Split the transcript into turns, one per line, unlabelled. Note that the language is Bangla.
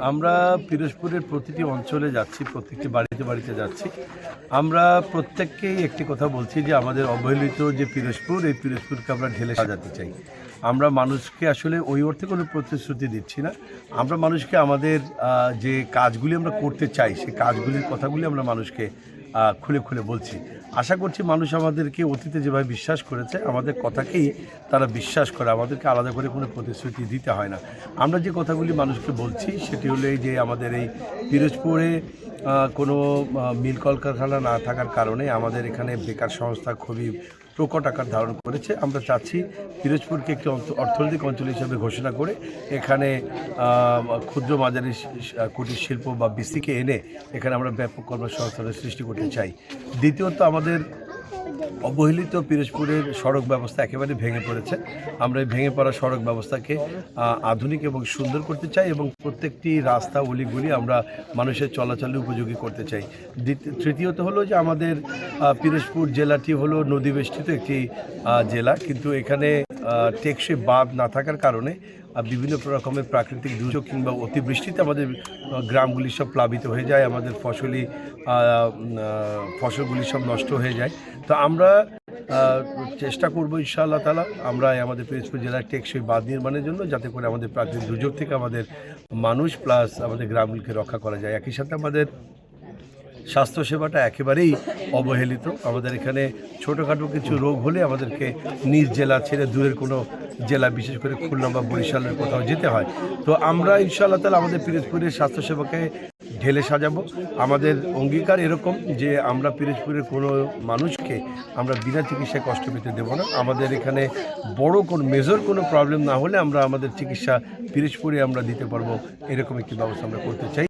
আমরা পিরোজপুরের প্রতিটি অঞ্চলে যাচ্ছি, প্রত্যেকটি বাড়িতে বাড়িতে যাচ্ছি। আমরা প্রত্যেককেই একটি কথা বলছি যে আমাদের অবহেলিত যে পিরোজপুর, এই পিরোজপুরকে আমরা ঢেলে সাজাতে চাই। আমরা মানুষকে আসলে ওই অর্থে কোনো প্রতিশ্রুতি দিচ্ছি না। আমরা মানুষকে আমাদের যে কাজগুলি আমরা করতে চাই, সেই কাজগুলির কথাগুলি আমরা মানুষকে খুলে খুলে বলছি। আশা করছি মানুষ আমাদেরকে অতীতে যেভাবে বিশ্বাস করেছে, আমাদের কথাকেই তারা বিশ্বাস করে, আমাদেরকে আলাদা করে কোনো প্রতিশ্রুতি দিতে হয় না। আমরা যে কথাগুলি মানুষকে বলছি সেটি হলো এই যে আমাদের এই পিরোজপুরে কোনো মিল কলকারখানা না থাকার কারণে আমাদের এখানে বেকার সংস্থা খুবই প্রকট আকার ধারণ করেছে। আমরা চাচ্ছি পিরোজপুরকে একটি অর্থনৈতিক অঞ্চল হিসেবে ঘোষণা করে এখানে ক্ষুদ্র মাঝারি কুটির শিল্প বা বিসিকে এনে এখানে আমরা ব্যাপক কর্মসংস্থানের সৃষ্টি করতে চাই। দ্বিতীয়ত, আমাদের অবহেলিত পিরোজপুরের সড়ক ব্যবস্থা একেবারে ভেঙে পড়েছে। আমরা এই ভেঙে পড়া সড়ক ব্যবস্থাকে আধুনিক এবং সুন্দর করতে চাই এবং প্রত্যেকটি রাস্তা অলিগুলি আমরা মানুষের চলাচলে উপযোগী করতে চাই। তৃতীয়ত হলো যে আমাদের পিরোজপুর জেলাটি হলো নদীবেষ্টিত একটি জেলা, কিন্তু এখানে টেকসই বাঁধ না থাকার কারণে বিভিন্ন রকমের প্রাকৃতিক দুর্যোগ কিংবা অতিবৃষ্টিতে আমাদের গ্রামগুলি সব প্লাবিত হয়ে যায়, আমাদের ফসলগুলি সব নষ্ট হয়ে যায়। তো আমরা চেষ্টা করব ইনশাআল্লাহ তাআলা আমরা আমাদের পিরোজপুর জেলার টেকসই বাঁধ নির্মাণের জন্য, যাতে করে আমাদের প্রাকৃতিক দুর্যোগ থেকে আমাদের মানুষ প্লাস আমাদের গ্রামগুলিকে রক্ষা করা যায়। একই সাথে আমাদের স্বাস্থ্যসেবাটা একেবারেই অবহেলিত। আমাদের এখানে ছোটোখাটো কিছু রোগ হলে আমাদেরকে নিজ জেলা ছেড়ে দূরের কোনো জেলা, বিশেষ করে খুলনা বা বরিশালের কোথাও যেতে হয়। তো আমরা ইনশাআল্লাহ তাআলা আমাদের পিরোজপুরের স্বাস্থ্যসেবাকে ঢেলে সাজাবো। আমাদের অঙ্গীকার এরকম যে আমরা পিরোজপুরের কোনো মানুষকে আমরা বিনা চিকিৎসায় কষ্ট পেতে দেবো না। আমাদের এখানে বড় কোনো মেজর কোনো প্রবলেম না হলে আমরা আমাদের চিকিৎসা পিরোজপুরে আমরা দিতে পারবো, এরকম একটি ব্যবস্থা আমরা করতে চাই।